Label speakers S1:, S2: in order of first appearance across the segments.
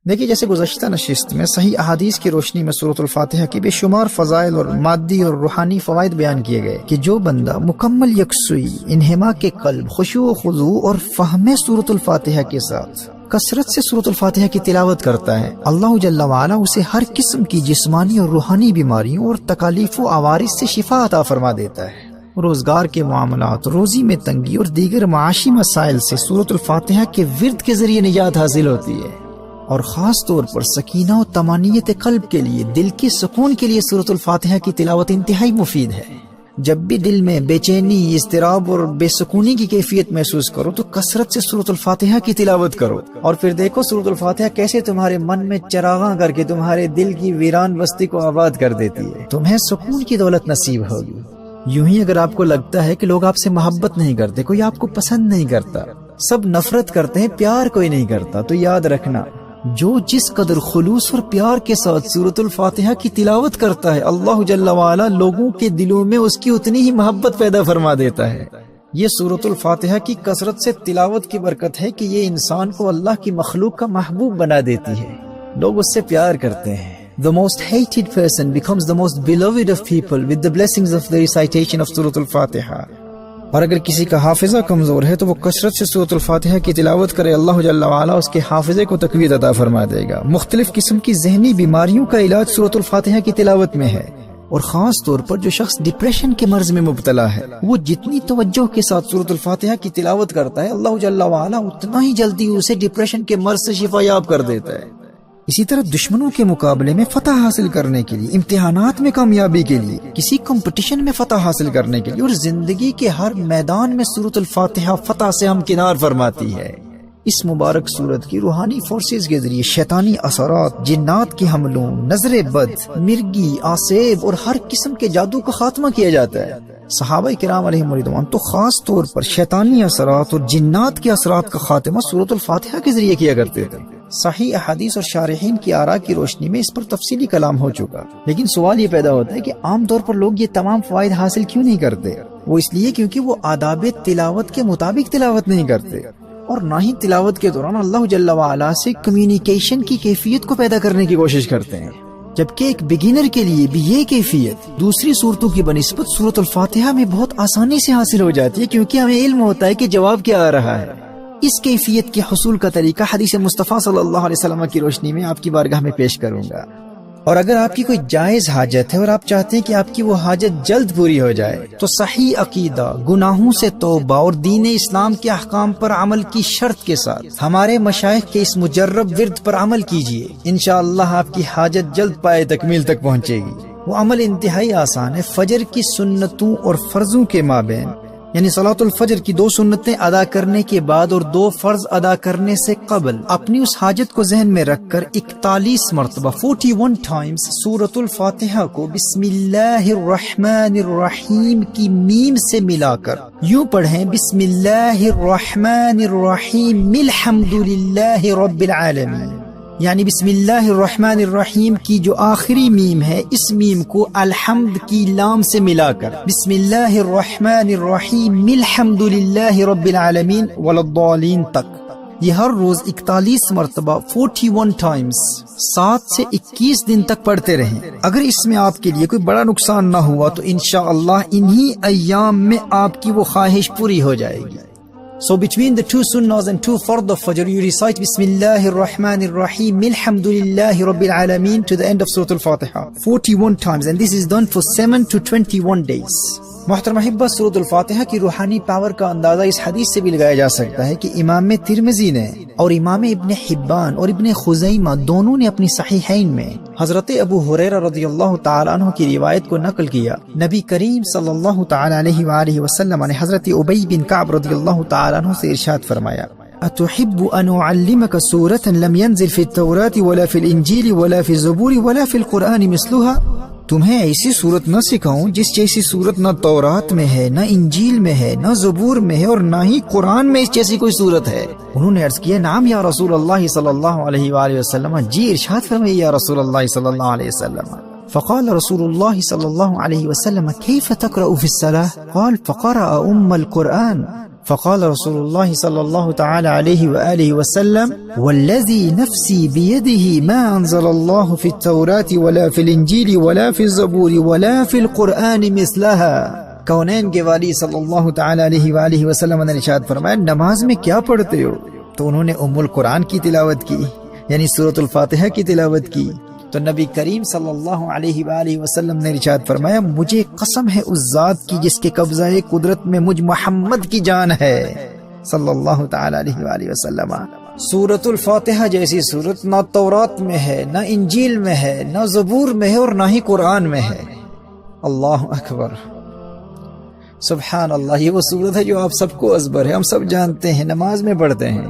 S1: دیکھیے، جیسے گزشتہ نشست میں صحیح احادیث کی روشنی میں سورۃ الفاتحہ کی بے شمار فضائل اور مادی اور روحانی فوائد بیان کیے گئے کہ جو بندہ مکمل یکسوئی، انہماک کے قلب، خشوع و خضوع اور فہم سورۃ الفاتحہ کے ساتھ کثرت سے سورۃ الفاتحہ کی تلاوت کرتا ہے، اللہ جل وعلا اسے ہر قسم کی جسمانی اور روحانی بیماریوں اور تکالیف و عوارض سے شفا عطا فرما دیتا ہے۔ روزگار کے معاملات، روزی میں تنگی اور دیگر معاشی مسائل سے سورۃ الفاتحہ کے ورد کے ذریعے نجات حاصل ہوتی ہے، اور خاص طور پر سکینہ و طمانینت قلب کے لیے، دل کے سکون کے لیے سورۃ الفاتحہ کی تلاوت انتہائی مفید ہے۔ جب بھی دل میں بے چینی، اضطراب اور بے سکونی کی کیفیت محسوس کرو تو کثرت سے سورۃ الفاتحہ کی تلاوت کرو، اور پھر دیکھو سورۃ الفاتحہ کیسے تمہارے من میں چراغاں کر کے تمہارے دل کی ویران بستی کو آباد کر دیتی ہے۔ تمہیں سکون کی دولت نصیب ہوگی۔ یوں ہی اگر آپ کو لگتا ہے کہ لوگ آپ سے محبت نہیں کرتے، کوئی آپ کو پسند نہیں کرتا، سب نفرت کرتے ہیں، پیار کوئی نہیں کرتا، تو یاد رکھنا، جو جس قدر خلوص اور پیار کے ساتھ سورۃ الفاتحہ کی تلاوت کرتا ہے، اللہ جل وعلا لوگوں کے دلوں میں اس کی اتنی ہی محبت پیدا فرما دیتا ہے۔ یہ سورۃ الفاتحہ کی کثرت سے تلاوت کی برکت ہے کہ یہ انسان کو اللہ کی مخلوق کا محبوب بنا دیتی ہے، لوگ اس سے پیار کرتے ہیں۔ The most hated person becomes the most beloved of people with the blessings of the recitation of سورۃ الفاتحہ۔ اور اگر کسی کا حافظہ کمزور ہے تو وہ کثرت سے سورۃ الفاتحہ کی تلاوت کرے، اللہ جل وعلا اس کے حافظے کو تقویت عطا فرما دے گا۔ مختلف قسم کی ذہنی بیماریوں کا علاج سورۃ الفاتحہ کی تلاوت میں ہے، اور خاص طور پر جو شخص ڈپریشن کے مرض میں مبتلا ہے، وہ جتنی توجہ کے ساتھ سورۃ الفاتحہ کی تلاوت کرتا ہے، اللہ جل وعلا اتنا ہی جلدی اسے ڈپریشن کے مرض سے شفا یاب کر دیتا ہے۔ اسی طرح دشمنوں کے مقابلے میں فتح حاصل کرنے کے لیے، امتحانات میں کامیابی کے لیے، کسی کمپٹیشن میں فتح حاصل کرنے کے لیے، اور زندگی کے ہر میدان میں سورۃ الفاتحہ فتح سے ہمکنار فرماتی ہے۔ اس مبارک سورت کی روحانی فورسز کے ذریعے شیطانی اثرات، جنات کے حملوں، نظر بد، مرگی، آسیب اور ہر قسم کے جادو کا خاتمہ کیا جاتا ہے۔ صحابہ کرام علیہم رضوان تو خاص طور پر شیطانی اثرات اور جنات کے اثرات کا خاتمہ سورۃ الفاتحہ کے ذریعے کیا کرتے تھے۔ صحیح احادیث اور شارحین کی آراء کی روشنی میں اس پر تفصیلی کلام ہو چکا، لیکن سوال یہ پیدا ہوتا ہے کہ عام طور پر لوگ یہ تمام فوائد حاصل کیوں نہیں کرتے؟ وہ اس لیے کیونکہ وہ آداب تلاوت کے مطابق تلاوت نہیں کرتے، اور نہ ہی تلاوت کے دوران اللہ جل وعلا سے کمیونیکیشن کی کیفیت کو پیدا کرنے کی کوشش کرتے ہیں، جبکہ ایک بگنر کے لیے بھی یہ کیفیت دوسری صورتوں کی بنسبت سورۃ الفاتحہ میں بہت آسانی سے حاصل ہو جاتی ہے، کیونکہ ہمیں علم ہوتا ہے کہ جواب کیا آ رہا ہے۔ اس کیفیت کے حصول کا طریقہ حدیث مصطفیٰ صلی اللہ علیہ وسلم کی روشنی میں آپ کی بارگاہ میں پیش کروں گا۔ اور اگر آپ کی کوئی جائز حاجت ہے اور آپ چاہتے ہیں کہ آپ کی وہ حاجت جلد پوری ہو جائے، تو صحیح عقیدہ، گناہوں سے توبہ اور دین اسلام کے احکام پر عمل کی شرط کے ساتھ ہمارے مشائخ کے اس مجرب ورد پر عمل کیجئے، انشاءاللہ آپ کی حاجت جلد پائے تکمیل تک پہنچے گی۔ وہ عمل انتہائی آسان ہے۔ فجر کی سنتوں اور فرضوں کے مابین، یعنی صلاۃ الفجر کی 2 سنتیں ادا کرنے کے بعد اور 2 فرض ادا کرنے سے قبل اپنی اس حاجت کو ذہن میں رکھ کر 41 مرتبہ 41 ٹائمز سورۃ الفاتحہ کو بسم اللہ الرحمن الرحیم کی میم سے ملا کر یوں پڑھیں، بسم اللہ الرحمن الرحیم الحمد للہ رب العالمین، یعنی بسم اللہ الرحمن الرحیم کی جو آخری میم ہے، اس میم کو الحمد کی لام سے ملا کر بسم اللہ الرحمن الرحیم الحمد للہ رب العالمین والضالین تک یہ ہر روز 41 مرتبہ 41 ٹائمز 7 سے 21 دن تک پڑھتے رہیں۔ اگر اس میں آپ کے لیے کوئی بڑا نقصان نہ ہوا تو انشاءاللہ انہی ایام میں آپ کی وہ خواہش پوری ہو جائے گی۔ So between the 2 sunnahs and 2 fard of Fajr, you recite Bismillahir Rahmanir Rahim Alhamdulillahi Rabbil Alameen to the end of Surah Al-Fatiha 41 times, and this is done for 7 to 21 days. محترم احبہ، سورۃ الفاتحہ کی روحانی پاور کا اندازہ اس حدیث سے بھی لگایا جا سکتا ہے کہ امام ترمذی نے اور امام ابن حبان اور ابن خزیمہ دونوں نے اپنی صحیحین میں حضرت ابو ہریرہ رضی اللہ تعالی عنہ کی روایت کو نقل کیا۔ نبی کریم صلی اللہ تعالی علیہ وآلہ وسلم نے حضرت ابی بن کعب رضی اللہ تعالی عنہ سے ارشاد فرمایا، أتحب أن أعلمك سورة لم ينزل في التوراة ولا في الإنجيل ولا في الزبور ولا في القرآن مثلها؟ تمہیں ایسی صورت نہ سکھاؤں جس جیسی صورت نہ تورات میں ہے، نہ انجیل میں ہے، نہ زبور میں ہے، اور نہ ہی قرآن میں اس جیسی کوئی صورت ہے؟ انہوں نے عرض کیا، نعم یا رسول اللہ صلی اللہ علیہ وآلہ وسلم، جی ارشاد فرمائیے یا رسول اللہ صلی اللہ علیہ وسلم۔ فقال رسول الله صلى الله عليه وسلم كيف تقرأ في الصلاة؟ قال فقرأ القرآن فقال رسول اللہ صلی اللہ تعالی علیہ وآلہ وسلم والذی نفسی بیدہ ما انزل اللہ فی التوراة ولا فی الانجیل ولا فی الزبور ولا فی القرآن مثلها۔ کونین کے والی صلی اللہ تعالی علیہ وآلہ وسلم نے ارشاد فرمایا نماز میں کیا پڑھتے ہو؟ تو انہوں نے ام القرآن کی تلاوت کی، یعنی سورۃ الفاتحہ کی تلاوت کی۔ تو نبی کریم صلی اللہ علیہ وآلہ وسلم نے ارشاد فرمایا مجھے قسم ہے اس ذات کی جس کے قبضہ قدرت میں مجھ محمد کی جان ہے صلی اللہ تعالی علیہ وآلہ وسلم، سورۃ الفاتحہ جیسی سورت نہ تورات میں ہے، نہ انجیل میں ہے، نہ زبور میں ہے، اور نہ ہی قرآن میں ہے۔ اللہ اکبر، سبحان اللہ۔ یہ وہ سورت ہے جو آپ سب کو ازبر ہے، ہم سب جانتے ہیں، نماز میں پڑھتے ہیں۔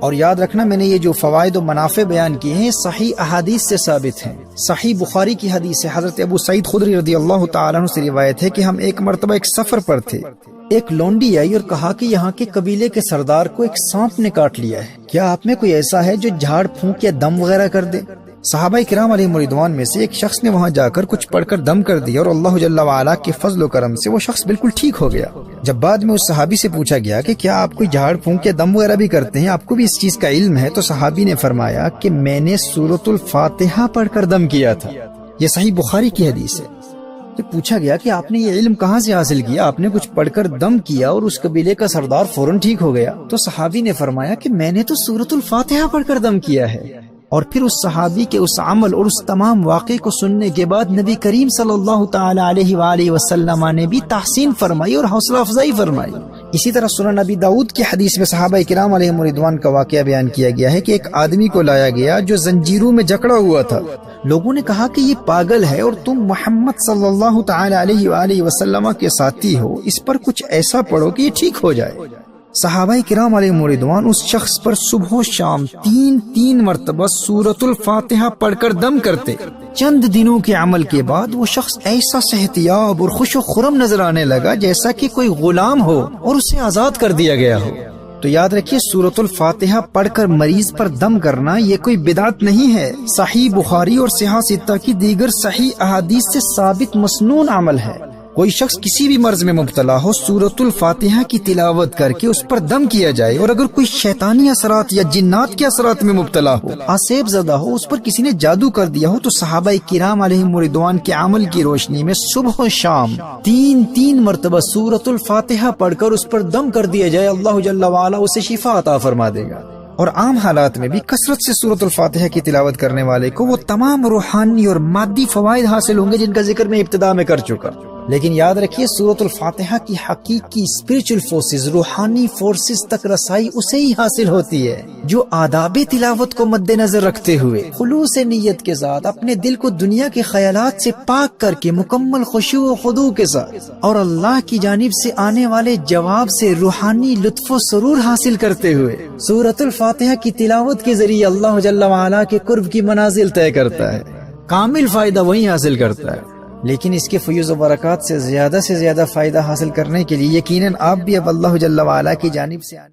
S1: اور یاد رکھنا میں نے یہ جو فوائد و منافع بیان کیے ہیں صحیح احادیث سے ثابت ہیں۔ صحیح بخاری کی حدیث ہے، حضرت ابو سعید خدری رضی اللہ تعالیٰ عنہ سے روایت ہے کہ ہم ایک مرتبہ ایک سفر پر تھے، ایک لونڈی آئی اور کہا کہ یہاں کے قبیلے کے سردار کو ایک سانپ نے کاٹ لیا ہے، کیا آپ میں کوئی ایسا ہے جو جھاڑ پھونک یا دم وغیرہ کر دے؟ صحابہ کرام علیہ رضوان میں سے ایک شخص نے وہاں جا کر کچھ پڑھ کر دم کر دیا اور اللہ جل وعلا کے فضل و کرم سے وہ شخص بالکل ٹھیک ہو گیا۔ جب بعد میں اس صحابی سے پوچھا گیا کہ کیا آپ کوئی جھاڑ پھونک یا دم وغیرہ بھی کرتے ہیں، آپ کو بھی اس چیز کا علم ہے؟ تو صحابی نے فرمایا کہ میں نے سورۃ الفاتحہ پڑھ کر دم کیا تھا۔ یہ صحیح بخاری کی حدیث ہے۔ تو پوچھا گیا کہ آپ نے یہ علم کہاں سے حاصل کیا؟ آپ نے کچھ پڑھ کر دم کیا اور اس قبیلے کا سردار فوراً ٹھیک ہو گیا۔ تو صحابی نے فرمایا کہ میں نے تو سورۃ الفاتحہ پڑھ کر دم کیا ہے۔ اور پھر اس صحابی کے اس عمل اور اس تمام واقعے کو سننے کے بعد نبی کریم صلی اللہ تعالی علیہ وآلہ وسلم نے بھی تحسین فرمائی اور حوصلہ افزائی فرمائی۔ اسی طرح سنن نبی داؤد کی حدیث میں صحابہ کرام علیہ رضوان کا واقعہ بیان کیا گیا ہے کہ ایک آدمی کو لایا گیا جو زنجیروں میں جکڑا ہوا تھا۔ لوگوں نے کہا کہ یہ پاگل ہے اور تم محمد صلی اللہ تعالی علیہ وآلہ وسلم کے ساتھی ہو، اس پر کچھ ایسا پڑھو کہ یہ ٹھیک ہو جائے۔ صحابہ کرام علیہ رضوان اس شخص پر صبح و شام تین مرتبہ سورۃ الفاتحہ پڑھ کر دم کرتے۔ چند دنوں کے عمل کے بعد وہ شخص ایسا صحتیاب اور خوش و خرم نظر آنے لگا جیسا کہ کوئی غلام ہو اور اسے آزاد کر دیا گیا ہو۔ تو یاد رکھیے سورۃ الفاتحہ پڑھ کر مریض پر دم کرنا یہ کوئی بدعت نہیں ہے، صحیح بخاری اور صحیح ستہ کی دیگر صحیح احادیث سے ثابت مسنون عمل ہے۔ کوئی شخص کسی بھی مرض میں مبتلا ہو، سورۃ الفاتحہ کی تلاوت کر کے اس پر دم کیا جائے، اور اگر کوئی شیطانی اثرات یا جنات کے اثرات میں مبتلا ہو، آسیب زدہ ہو، اس پر کسی نے جادو کر دیا ہو، تو صحابہ کرام علیہم رضوان کے عمل کی روشنی میں صبح و شام تین مرتبہ سورۃ الفاتحہ پڑھ کر اس پر دم کر دیا جائے، اللہ جل وعلا اسے شفا عطا فرما دے گا۔ اور عام حالات میں بھی کثرت سے سورۃ الفاتحہ کی تلاوت کرنے والے کو وہ تمام روحانی اور مادی فوائد حاصل ہوں گے جن کا ذکر میں ابتدا میں کر چکا۔ لیکن یاد رکھیے سورۃ الفاتحہ کی حقیقی اسپرچل فورسز، روحانی فورسز تک رسائی اسے ہی حاصل ہوتی ہے جو آداب تلاوت کو مد نظر رکھتے ہوئے خلوص نیت کے ساتھ اپنے دل کو دنیا کے خیالات سے پاک کر کے مکمل خشوع و خضوع کے ساتھ اور اللہ کی جانب سے آنے والے جواب سے روحانی لطف و سرور حاصل کرتے ہوئے سورۃ الفاتحہ کی تلاوت کے ذریعے اللہ جل وعلا کے قرب کی منازل طے کرتا ہے۔ کامل فائدہ وہی حاصل کرتا ہے۔ لیکن اس کے فیوز و برکات سے زیادہ فائدہ حاصل کرنے کے لیے یقیناً آپ بھی اب اللہ جل وعلا کی جانب سے آنے